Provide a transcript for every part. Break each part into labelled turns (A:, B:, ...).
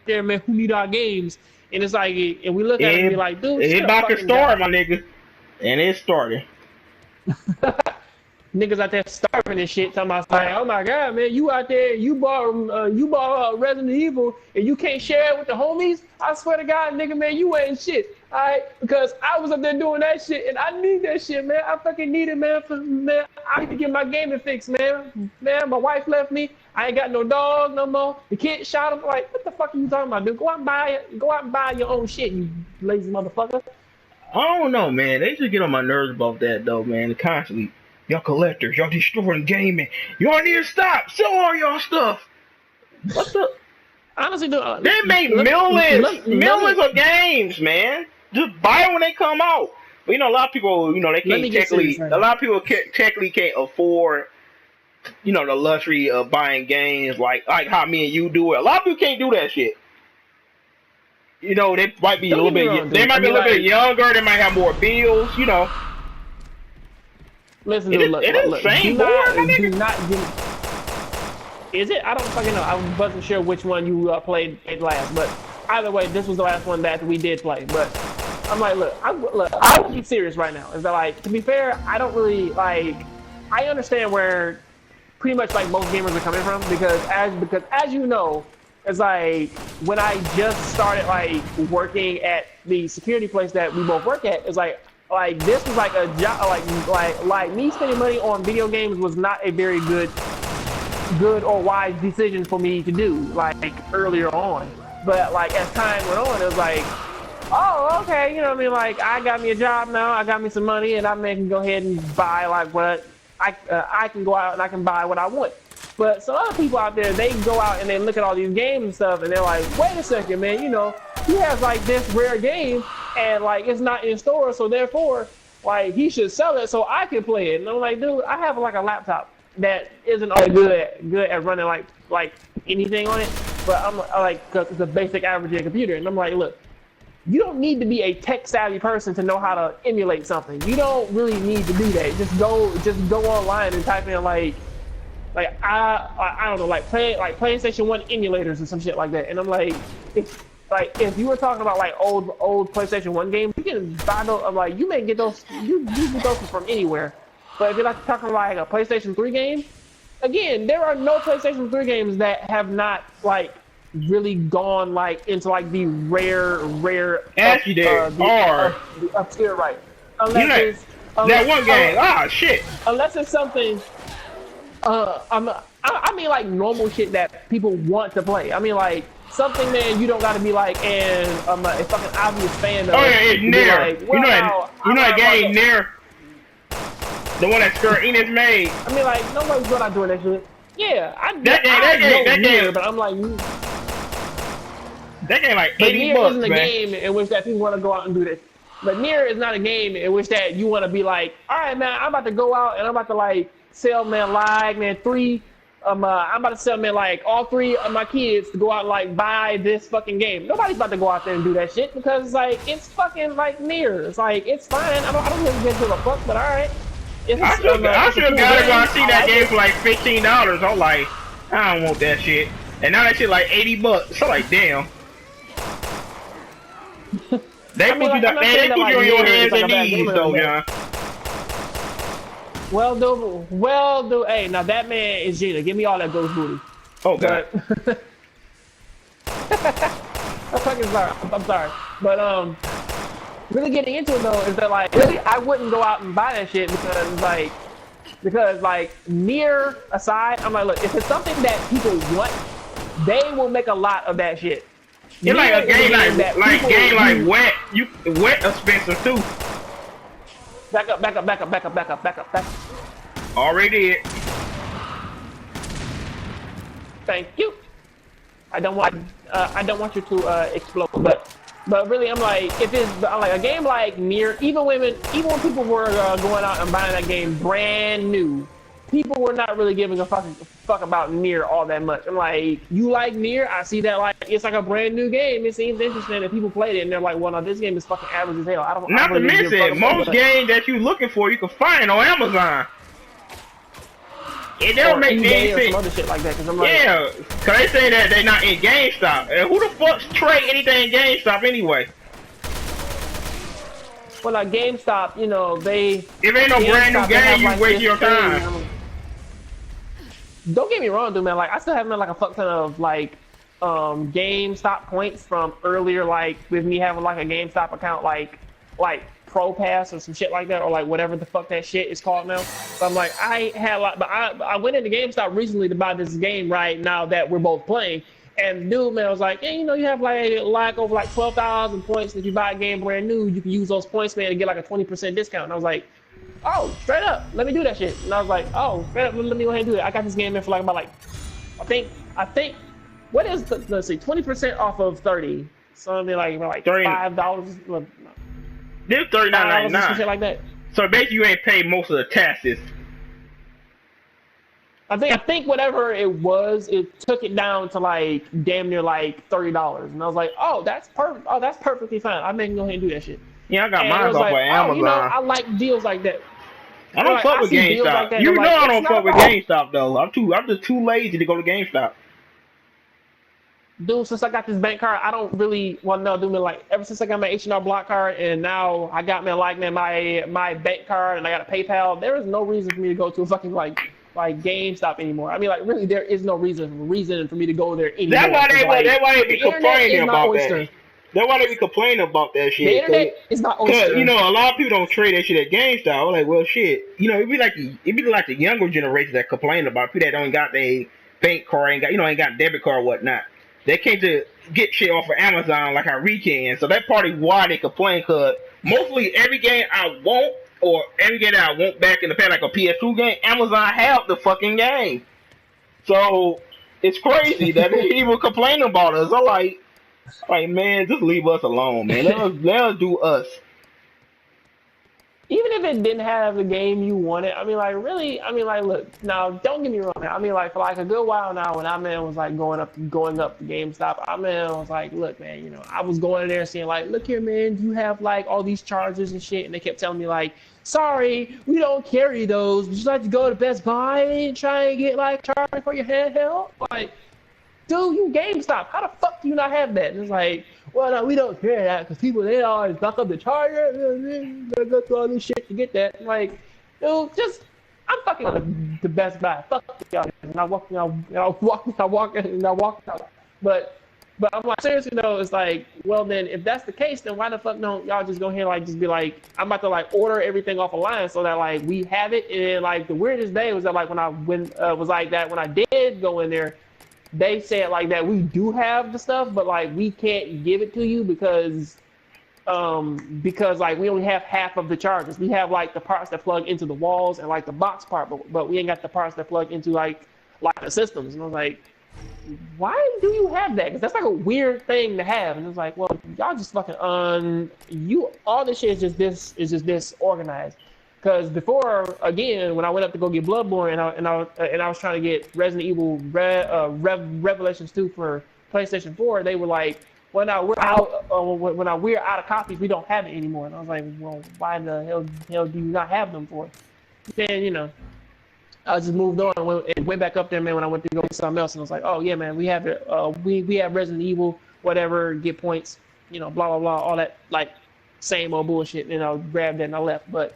A: there, man, who need our games? And it's like, and we look at it and be like, dude,
B: it's about to start, my nigga. And it's starting.
A: Niggas out there starving and shit, talking about like, oh my god, man, you out there, you bought Resident Evil and you can't share it with the homies. I swear to God, nigga, man, you ain't shit. Alright, because I was up there doing that shit and I need that shit, man. I fucking need it, man. Man, I need to get my gaming fixed, man. Man, my wife left me. I ain't got no dog no more. The kid shot him. Like, what the fuck are you talking about, dude? Go out and buy it. Go out and buy your own shit, you lazy motherfucker.
B: I don't know, man. They should get on my nerves about that, though, man. Constantly. Y'all collectors, y'all destroying gaming. Y'all need to stop. Sell all y'all stuff. What's up?
A: Honestly, dude,
B: they make millions of games, man. Just buy them when they come out. But, you know, a lot of people, you know, they can't technically. A lot of people technically can't afford, you know, the luxury of buying games like how me and you do it. A lot of people can't do that shit. You know, they might be a little bit. They might be a little bit younger. They might have more bills. You know.
A: Listen, dude, look, do not get. Is it? I don't fucking know. I wasn't sure which one you played last, but either way, this was the last one that we did play. But I'm like, look, I'm be serious right now. Is that like, to be fair, I don't really like. I understand where pretty much like most gamers are coming from because as you know, it's like when I just started like working at the security place that we both work at, it's like this was like a job, like me spending money on video games was not a very good or wise decision for me to do like earlier on. But like as time went on, it was like, oh, okay, you know what I mean? Like I got me a job now, I got me some money, and I can go ahead and buy like what I can go out and I can buy what I want. But some other people out there, they go out and they look at all these games and stuff, and they're like, wait a second, man, you know, he has like this rare game. And like it's not in store, so therefore, like he should sell it so I can play it. And I'm like, dude, I have like a laptop that isn't all good at running like anything on it, but I'm like, cause it's a basic average computer. And I'm like, look, you don't need to be a tech savvy person to know how to emulate something. You don't really need to do that. Just go online and type in like I don't know, like PlayStation 1 emulators or some shit like that. And I'm like, if you were talking about like old PlayStation 1 games, you can buy those. I'm like, you may get those. You get those from anywhere. But if you're like talking like a PlayStation 3 game, again, there are no PlayStation 3 games that have not like really gone like into like the rare.
B: Actually, there are
A: the obscure, right?
B: Unless that one game. Shit. Unless
A: it's something. I mean like normal shit that people want to play. I mean like. Something that you don't got to be like a fucking obvious fan of.
B: Oh yeah, it's Nier. Like, well, you know that game Nier, the one that Square Enix made.
A: I mean, like nobody's going out doing that shit. Yeah,
B: that game.
A: But I'm like,
B: that game like $80.
A: Nier isn't a game in which that people want to go out and do this. But Nier is not a game in which that you want to be like, all right, man, I'm about to go out and I'm about to like sell man 3. I'm about to sell man like all 3 of my kids to go out and like buy this fucking game. Nobody's about to go out there and do that shit because like it's fucking like Nier. It's like it's fine. I don't really give a fuck, but all right.
B: I still got it when I see that game for like $15. I'm like, I don't want that shit. And now that shit like $80. So like, damn. They put you on your hands and knees though, John.
A: Well, dude, hey, now that man is Gina. Give me all that ghost booty.
B: Oh, God.
A: I'm sorry. But, really getting into it, though, is that, like, really, I wouldn't go out and buy that shit because, like, Nier aside, I'm like, look, if it's something that people want, they will make a lot of that shit.
B: It's like a game like Wet. Wet expensive, too.
A: Back up.
B: Already did.
A: Thank you. I don't want you to explode, but really, I'm like, if it's like a game like Nier, even when people were going out and buying that game brand new, people were not really giving a fuck about Nier all that much. I'm like, you like Nier? I see that like it's like a brand new game. It seems interesting, and people played it, and they're like, well, no, this game is fucking average as hell. I don't.
B: Not to mention, most games that you're looking for, you can find on Amazon. It don't make
A: eBay
B: any
A: or
B: sense.
A: some other shit like that. Cause I'm like,
B: Yeah, cause they say that they not in GameStop. And who the fuck's trade anything in GameStop anyway?
A: well, like GameStop, you know, they.
B: If ain't no brand new game, you waste your time.
A: Don't get me wrong, dude, man. Like, I still have like a fuck ton of like GameStop points from earlier, like with me having like a GameStop account, like Pro Pass or some shit like that, or like whatever the fuck that shit is called now. So I'm like, I had like, but I went into GameStop recently to buy this game right now that we're both playing, and dude, man, I was like, yeah, you know, you have like over like 12,000 points. If you buy a game brand new, you can use those points, man, to get like a 20% discount. And I was like, oh, straight up, let me do that shit. And I was like, oh, straight up, let me go ahead and do it. I got this game in for like about like, I think, what is the, let's see, 20% off of 30. So I mean like $5.
B: This $39.99.
A: Shit like that.
B: So basically, you ain't paid most of the taxes.
A: I think whatever it was, it took it down to like damn near like $30, and I was like, oh, that's perfect. Oh, that's perfectly fine. I can go ahead and do that shit.
B: Yeah, I got mine off of Amazon.
A: You know, I like deals like that.
B: I don't fuck with GameStop. Like you know, I don't fuck with GameStop though. I'm just too lazy to go to GameStop.
A: Dude, since I got this bank card, I don't really want to do me like ever since I got my H&R Block card, and now I got my bank card, and I got a PayPal. There is no reason for me to go to a fucking like GameStop anymore. I mean, like really, there is no reason for me to go there anymore.
B: That's why they be complaining about that. That's why they be complaining about that shit.
A: The internet is not oyster.
B: You know, a lot of people don't trade that shit at GameStop. I'm like, well, shit. You know, it'd be like the younger generation that complain about people that don't got their bank card, ain't got debit card or whatnot. They came to get shit off of Amazon like how we can. So that part is why they complain, because mostly every game I want, or every game that I want back in the past, like a PS2 game, Amazon have the fucking game. So it's crazy that they even complain about us. I'm like, man, just leave us alone, man. Let us do us.
A: Even if it didn't have the game you wanted, I mean, like, really, I mean, like, look, now, don't get me wrong, man. I mean, like, for like a good while now, when I, man, was like going up to GameStop, I, man, was like, look, man, you know, I was going in there saying, like, look here, man, you have like all these chargers and shit, and they kept telling me, like, sorry, we don't carry those. Would you like to go to Best Buy and try and get like charging for your handheld? Like, dude, you GameStop. How the fuck do you not have that? And it's like, well, no, we don't care that because people, they always knock up the charger. They go through all this shit to get that. Like, dude, I'm fucking the Best Buy. Fuck y'all. And I walk out. But I'm like, seriously though, it's like, well then, if that's the case, then why the fuck don't y'all just go ahead and like just be like, I'm about to like order everything off a line so that like we have it. And like the weirdest day was that like when I did go in there, they said like that we do have the stuff, but like we can't give it to you because like we only have half of the chargers. We have like the parts that plug into the walls and like the box part, but we ain't got the parts that plug into like the systems. And I was like, why do you have that? Because that's like a weird thing to have. And it's like, well, y'all just fucking all this shit is just disorganized. Because before, again, when I went up to go get Bloodborne and I was trying to get Resident Evil Revelations 2 for PlayStation 4, they were like, well, now we're out. We're out of copies. We don't have it anymore. And I was like, well, why the hell do you not have them for? Then, you know, I just moved on and went back up there, man, when I went to go get something else. And I was like, oh, yeah, man, we have it. We have Resident Evil, whatever, get points, you know, blah, blah, blah, all that, like, same old bullshit. And I grabbed it and I left. But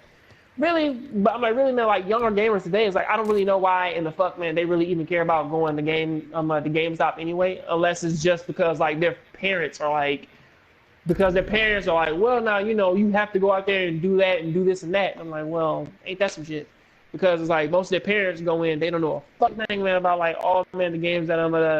A: I'm like, really, man, like, younger gamers today is like, I don't really know why in the fuck, man, they really even care about going to GameStop anyway, unless it's just because, like, their parents are like, well, now, you know, you have to go out there and do that and do this and that. And I'm like, well, ain't that some shit? Because it's like most of their parents go in, they don't know a fuck thing, man, about like all man the games that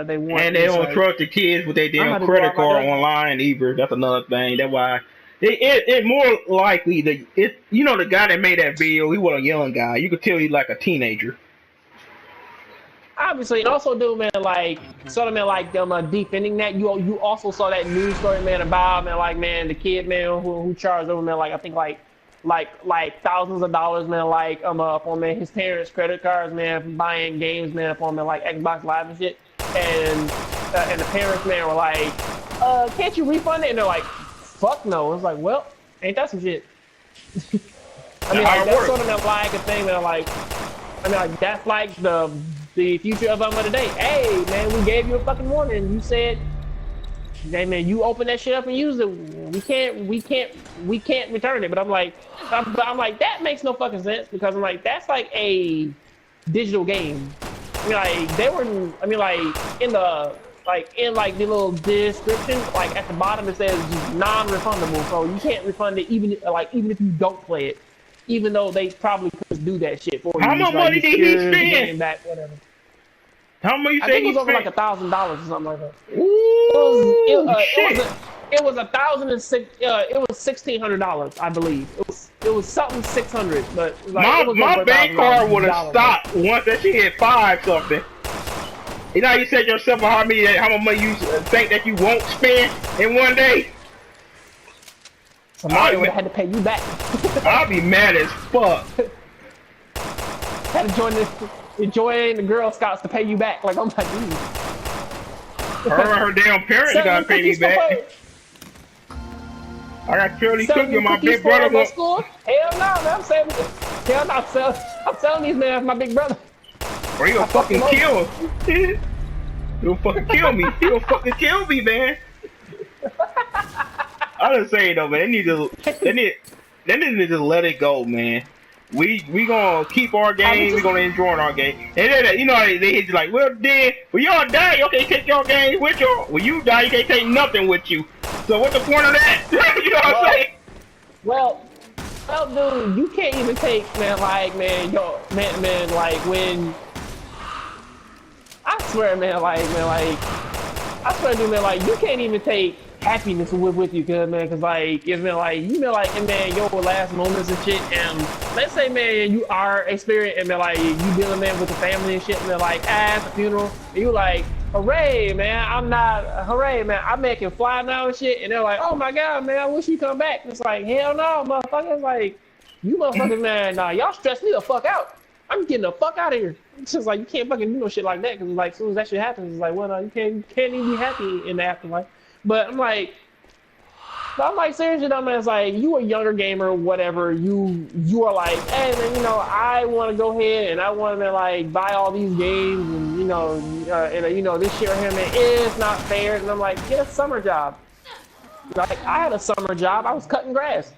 A: they want.
B: And they don't trust the kids with their damn credit card online either. That's another thing. That's why it's more likely that you know, the guy that made that video, he was a young guy. You could tell he's like a teenager.
A: Obviously, and also, dude, man, like sort of, man, like them defending that. You also saw that news story, man, about, man, like, man, the kid, man, who charged over, man, like I think like thousands of dollars, man, like up on, man, his parents' credit cards, man, buying games, man, up on, man, like Xbox Live and shit. And the parents, man, were like, can't you refund it? And they're like, fuck no. It's like, well, ain't that some shit? I mean, like, that's sort of, man, like a thing, man, like, I mean, like that's like the future of today. Hey, man, we gave you a fucking warning. You said, hey, man, you open that shit up and use it. We can't return it. But I'm like, that makes no fucking sense because I'm like, that's like a digital game. I mean, like they were. I mean, like in the the little description, like at the bottom it says non-refundable, so you can't refund it even if you don't play it, even though they probably could do that shit for you.
B: How much money did he spend?
A: Back, whatever.
B: How much you
A: I
B: say
A: think it
B: he
A: was over
B: spent?
A: like $1,000 or something like that.
B: Ooh, shit.
A: It was $1,600, I believe. It was something 600, but like,
B: my bank card would have stopped once that shit hit 5 something. You know how you said yourself how much money you think that you won't spend in one day?
A: Somebody would have had to pay you back.
B: I'll be mad as fuck.
A: Had to join the Girl Scouts to pay you back. Like, I'm like,
B: her damn parents gotta pay me back. I got purely cookie on my big brother.
A: Hell no, man. I'm selling these man for my big brother.
B: Or he gonna fucking kill him. He gonna fucking kill me. He gonna fucking kill me, man. I just say though, man. They need to just let it go, man. We gonna keep our game. We gonna enjoy our game. And then you know they hit you like, well, then when y'all die, y'all can't take your game with you. When you die, you can't take nothing with you. So what's the point of that? You know what I'm saying?
A: Well, dude, you can't even take man, like when. I swear, man, I swear, dude, man, like, you can't even take happiness with you, cause, man, cause, like, it's been, like, you been, like, in, man, your last moments and shit, and let's say, man, you are experienced, and, man, like, you dealing, man, with the family and shit, and, like, at the funeral, and you, like, hooray, man, I man can fly now and shit, and they're like, oh, my God, man, I wish you come back. And it's like, hell no, motherfucker, it's like, you motherfuckers, man, nah, y'all stress me the fuck out. I'm getting the fuck out of here. It's just like, you can't fucking do no shit like that, because like, as soon as that shit happens, it's like, well, no, you can't even be happy in the afterlife. But I'm like, seriously though, man, it's like, you a younger gamer, whatever, you are like, hey, man, you know, I want to go ahead and I want to, like, buy all these games, and, you know, this shit right here, man, it's not fair. And I'm like, get a summer job. Like, I had a summer job. I was cutting grass.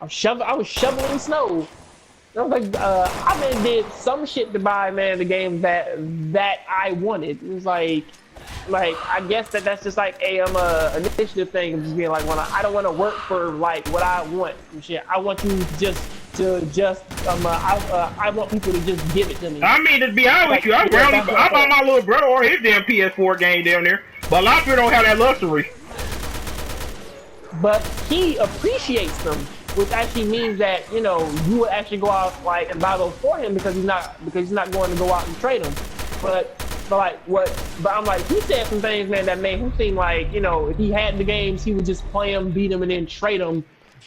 A: I was shoveling snow. I was like, I man did some shit to buy, man, the games that I wanted. It was like I guess that's just like a initiative thing of just being like, I don't want to work for like what I want and shit. I want you I want people to just give it to me.
B: I mean, to be honest with you, I bought my little brother or his damn PS4 game down there, but a lot of people don't have that luxury.
A: But he appreciates them, which actually means that, you know, you would actually go out like and buy those for him because he's not going to go out and trade them. But I'm like, he said some things, man, that made him seem like, you know, if he had the games, he would just play them, beat them, and then trade them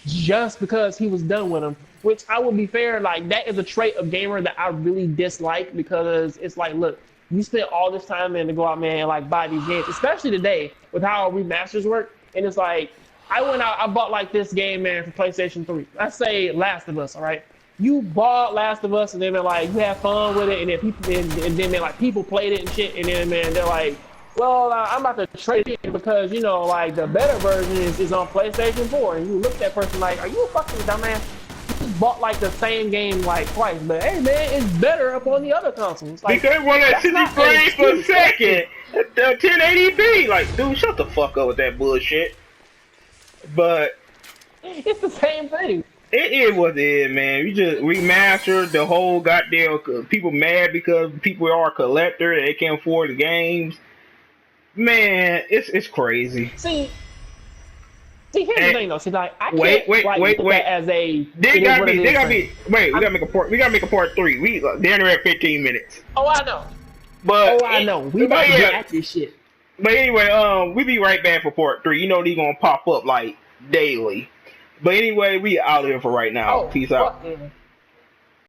A: just because he was done with them. Which I would be fair, like, that is a trait of gamer that I really dislike, because it's like, look, you spent all this time, man, to go out, man, and like buy these games, especially today with how remasters work. And it's like, I went out, I bought like this game, man, for PlayStation 3. Let's say Last of Us, all right? You bought Last of Us, and then, man, like, you have fun with it, and then people played it and shit, and then, man, they're like, well, I'm about to trade it because, you know, like, the better version is on PlayStation 4. And you look at that person like, are you a fucking dumbass? You just bought, like, the same game, like, twice. But, hey, man, it's better up on the other consoles. Like,
B: because it went at 60 frames per second. 1080p. Like, dude, shut the fuck up with that bullshit. But
A: it's the same thing.
B: It is what it is, man. We just remastered the whole goddamn. People mad because people are collectors. They can't afford the games. Man, it's crazy.
A: See, here's the thing though. See, like, I can't
B: wait.
A: As a
B: we gotta make a part. We gotta make a part 3. They're at 15 minutes.
A: Oh, I know.
B: But
A: I know. We about to get at this shit.
B: But anyway, we be right back for part 3. You know these gonna pop up like daily. But anyway, we out here for right now. Peace out.